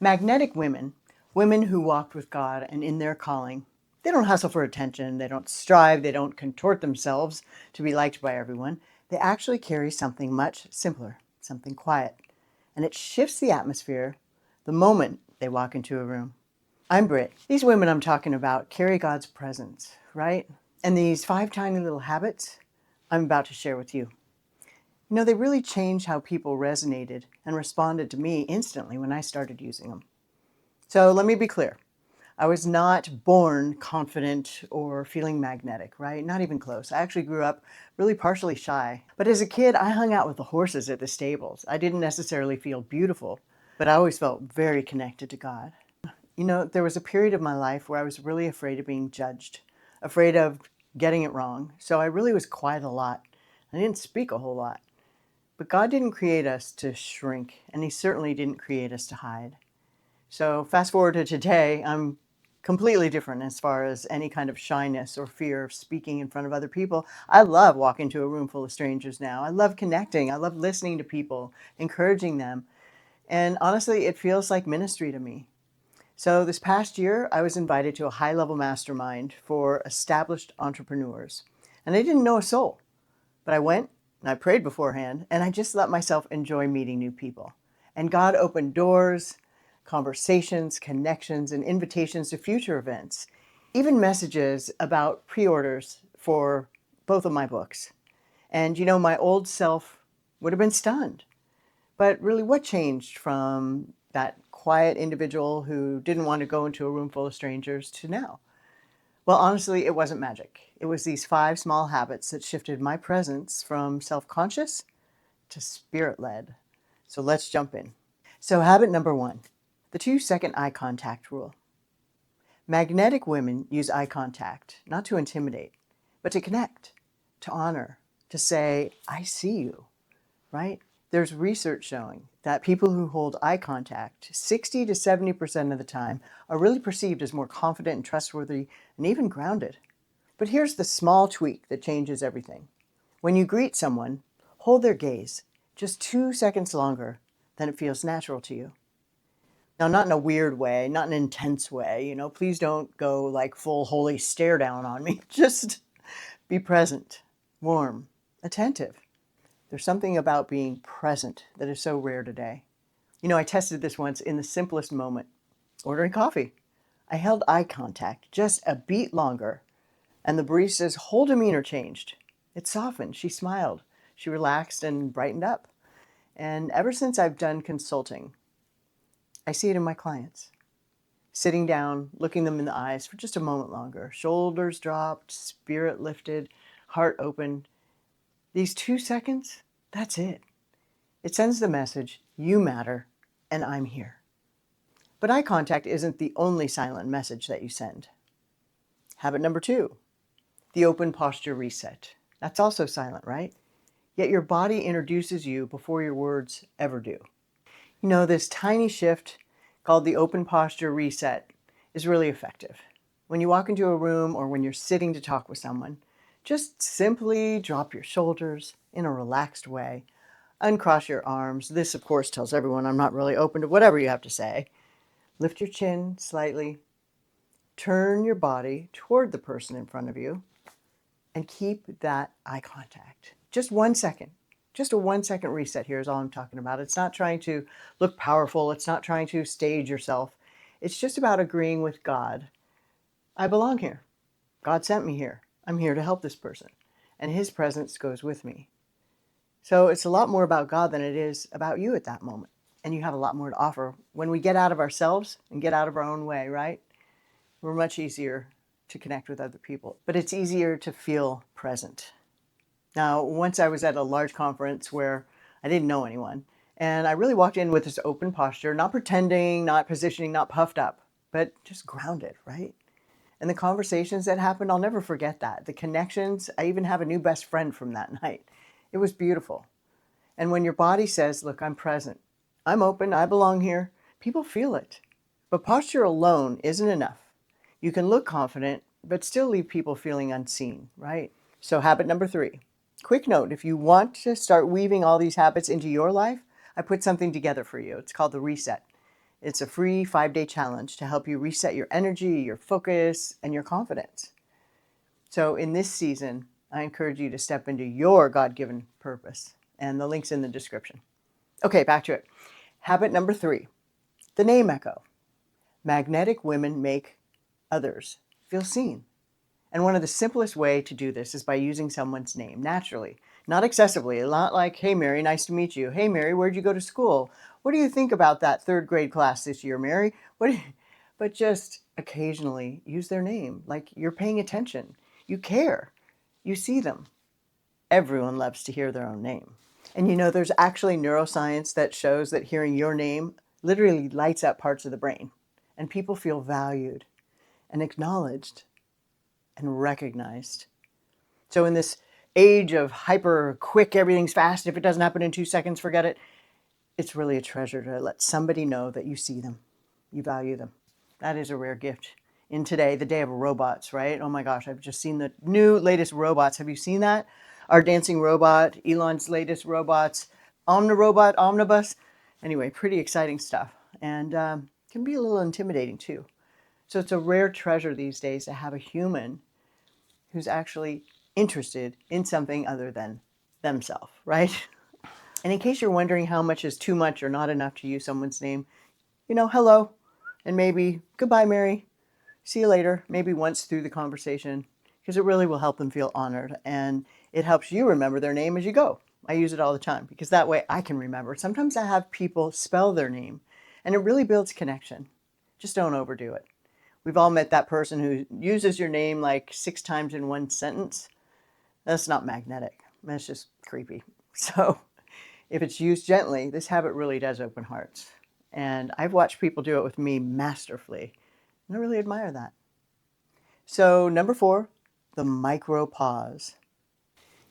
Magnetic women, women who walked with God and in their calling, they don't hustle for attention, they don't strive, they don't contort themselves to be liked by everyone. They actually carry something much simpler, something quiet. And it shifts the atmosphere the moment they walk into a room. I'm Britt. These women I'm talking about carry God's presence, right? And these 5 tiny little habits I'm about to share with you. You know, they really changed how people resonated and responded to me instantly when I started using them. So let me be clear. I was not born confident or feeling magnetic, right? Not even close. I actually grew up really partially shy. But as a kid, I hung out with the horses at the stables. I didn't necessarily feel beautiful, but I always felt very connected to God. You know, there was a period of my life where I was really afraid of being judged, afraid of getting it wrong. So I really was quiet a lot. I didn't speak a whole lot. But God didn't create us to shrink, and He certainly didn't create us to hide. So fast forward to today, I'm completely different as far as any kind of shyness or fear of speaking in front of other people. I love walking to a room full of strangers now. I love connecting. I love listening to people, encouraging them. And honestly, it feels like ministry to me. So this past year, I was invited to a high-level mastermind for established entrepreneurs. And I didn't know a soul, but I went and I prayed beforehand, and I just let myself enjoy meeting new people. And God opened doors, conversations, connections, and invitations to future events, even messages about pre-orders for both of my books. And you know, my old self would have been stunned. But really, what changed from that quiet individual who didn't want to go into a room full of strangers to now? Well, honestly, it wasn't magic. It was these 5 small habits that shifted my presence from self-conscious to spirit-led. So let's jump in. So habit number 1, the 2-second eye contact rule. Magnetic women use eye contact not to intimidate, but to connect, to honor, to say, I see you, right? There's research showing that people who hold eye contact 60 to 70% of the time are really perceived as more confident and trustworthy and even grounded. But here's the small tweak that changes everything. When you greet someone, hold their gaze just 2 seconds longer than it feels natural to you. Now, not in a weird way, not in an intense way, you know, please don't go like full holy stare down on me. Just be present, warm, attentive. There's something about being present that is so rare today. You know, I tested this once in the simplest moment, ordering coffee. I held eye contact just a beat longer, and the barista's whole demeanor changed. It softened, she smiled, she relaxed and brightened up. And ever since I've done consulting, I see it in my clients. Sitting down, looking them in the eyes for just a moment longer, shoulders dropped, spirit lifted, heart opened. These 2 seconds, that's it. It sends the message, you matter, and I'm here. But eye contact isn't the only silent message that you send. Habit number 2, the open posture reset. That's also silent, right? Yet your body introduces you before your words ever do. You know, this tiny shift called the open posture reset is really effective. When you walk into a room or when you're sitting to talk with someone, just simply drop your shoulders in a relaxed way. Uncross your arms. This, of course, tells everyone I'm not really open to whatever you have to say. Lift your chin slightly. Turn your body toward the person in front of you and keep that eye contact. Just 1 second. Just a 1-second reset here is all I'm talking about. It's not trying to look powerful. It's not trying to stage yourself. It's just about agreeing with God. I belong here. God sent me here. I'm here to help this person. And His presence goes with me. So it's a lot more about God than it is about you at that moment. And you have a lot more to offer. When we get out of ourselves and get out of our own way, right? We're much easier to connect with other people. But it's easier to feel present. Now, once I was at a large conference where I didn't know anyone, and I really walked in with this open posture, not pretending, not positioning, not puffed up, but just grounded, right? And the conversations that happened, I'll never forget that. The connections, I even have a new best friend from that night. It was beautiful. And when your body says, look, I'm present, I'm open, I belong here, people feel it. But posture alone isn't enough. You can look confident, but still leave people feeling unseen, right? So habit number 3. Quick note, if you want to start weaving all these habits into your life, I put something together for you. It's called the reset. It's a free 5-day challenge to help you reset your energy, your focus, and your confidence. So in this season, I encourage you to step into your God-given purpose, and the link's in the description. Okay, back to it. Habit number 3, the name echo. Magnetic women make others feel seen. And one of the simplest way to do this is by using someone's name naturally, not excessively. Not like, hey, Mary, nice to meet you. Hey, Mary, where'd you go to school? What do you think about that 3rd grade class this year, Mary? But just occasionally use their name, like you're paying attention. You care. You see them. Everyone loves to hear their own name. And there's actually neuroscience that shows that hearing your name literally lights up parts of the brain. And people feel valued and acknowledged and recognized. So in this age of hyper quick, everything's fast, if it doesn't happen in 2 seconds, forget it. It's really a treasure to let somebody know that you see them, you value them. That is a rare gift in today, the day of robots, right? Oh my gosh, I've just seen the latest robots. Have you seen that? Our dancing robot, Elon's latest robots, Omnirobot, Omnibus. Anyway, pretty exciting stuff, and can be a little intimidating too. So it's a rare treasure these days to have a human who's actually interested in something other than themselves, right? And in case you're wondering how much is too much or not enough to use someone's name, hello, and maybe goodbye, Mary. See you later, maybe once through the conversation, because it really will help them feel honored, and it helps you remember their name as you go. I use it all the time because that way I can remember. Sometimes I have people spell their name, and it really builds connection. Just don't overdo it. We've all met that person who uses your name like 6 times in one sentence. That's not magnetic. That's just creepy. So if it's used gently, this habit really does open hearts. And I've watched people do it with me masterfully. And I really admire that. So number 4, the micro pause.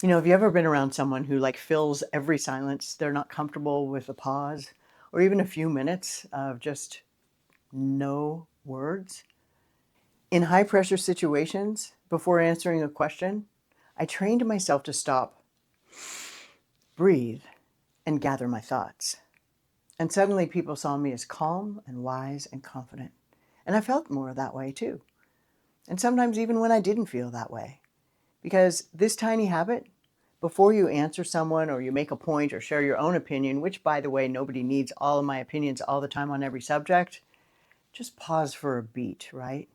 Have you ever been around someone who fills every silence? They're not comfortable with a pause or even a few minutes of just no words? In high pressure situations, before answering a question, I trained myself to stop, breathe, and gather my thoughts. And suddenly people saw me as calm and wise and confident. And I felt more that way too. And sometimes even when I didn't feel that way. Because this tiny habit, before you answer someone or you make a point or share your own opinion, which by the way, nobody needs all of my opinions all the time on every subject, just pause for a beat, right?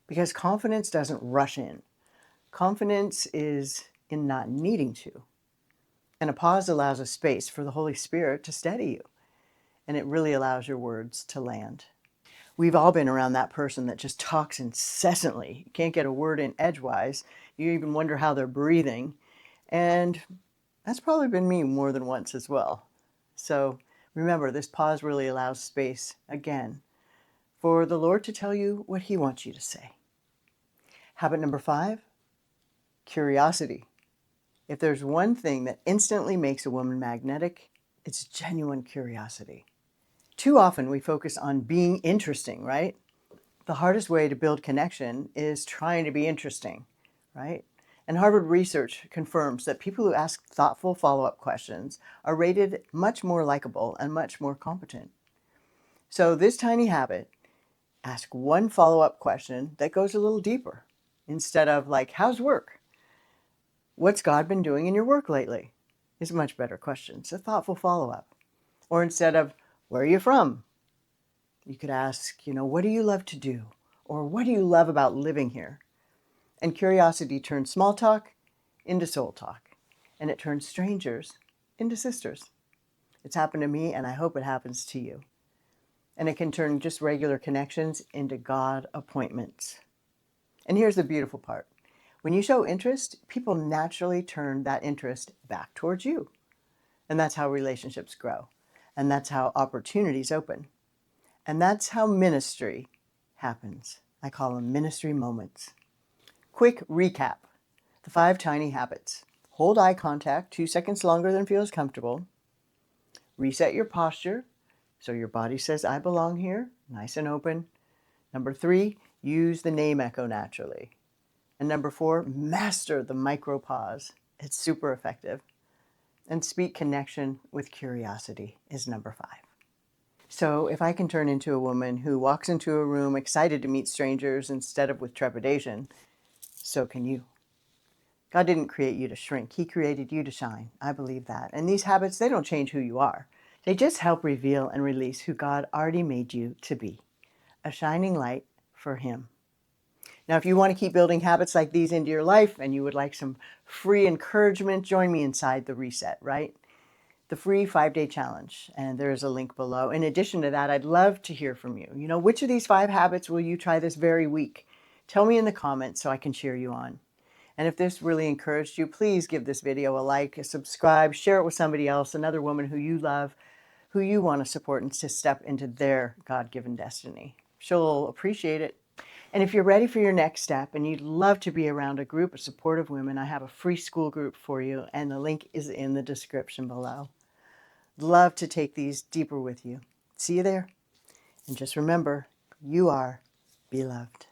Because confidence doesn't rush in. Confidence is in not needing to. And a pause allows a space for the Holy Spirit to steady you. And it really allows your words to land. We've all been around that person that just talks incessantly. You can't get a word in edgewise. You even wonder how they're breathing. And that's probably been me more than once as well. So remember, this pause really allows space, again, for the Lord to tell you what He wants you to say. Habit number 5, curiosity. If there's one thing that instantly makes a woman magnetic, it's genuine curiosity. Too often we focus on being interesting, right? The hardest way to build connection is trying to be interesting, right? And Harvard research confirms that people who ask thoughtful follow-up questions are rated much more likable and much more competent. So this tiny habit, ask one follow-up question that goes a little deeper. Instead of how's work? What's God been doing in your work lately? Is a much better question. It's a thoughtful follow-up. Or instead of, where are you from? You could ask, what do you love to do? Or what do you love about living here? And curiosity turns small talk into soul talk. And it turns strangers into sisters. It's happened to me, and I hope it happens to you. And it can turn just regular connections into God appointments. And here's the beautiful part. When you show interest, people naturally turn that interest back towards you. And that's how relationships grow. And that's how opportunities open. And that's how ministry happens. I call them ministry moments. Quick recap. The 5 tiny habits. Hold eye contact 2 seconds longer than feels comfortable. Reset your posture so your body says, I belong here, nice and open. Number 3, use the name echo naturally. And number 4, master the micro pause. It's super effective. And speak connection with curiosity is number 5. So if I can turn into a woman who walks into a room excited to meet strangers instead of with trepidation, so can you. God didn't create you to shrink. He created you to shine. I believe that. And these habits, they don't change who you are. They just help reveal and release who God already made you to be, a shining light for Him. Now, if you want to keep building habits like these into your life and you would like some free encouragement, join me inside the Reset, right? The free 5-day challenge. And there is a link below. In addition to that, I'd love to hear from you. You know, which of these 5 habits will you try this very week? Tell me in the comments so I can cheer you on. And if this really encouraged you, please give this video a like, a subscribe, share it with somebody else, another woman who you love, who you want to support and to step into their God-given destiny. She'll appreciate it. And if you're ready for your next step and you'd love to be around a group of supportive women, I have a free school group for you, and the link is in the description below. Love to take these deeper with you. See you there. And just remember, you are beloved.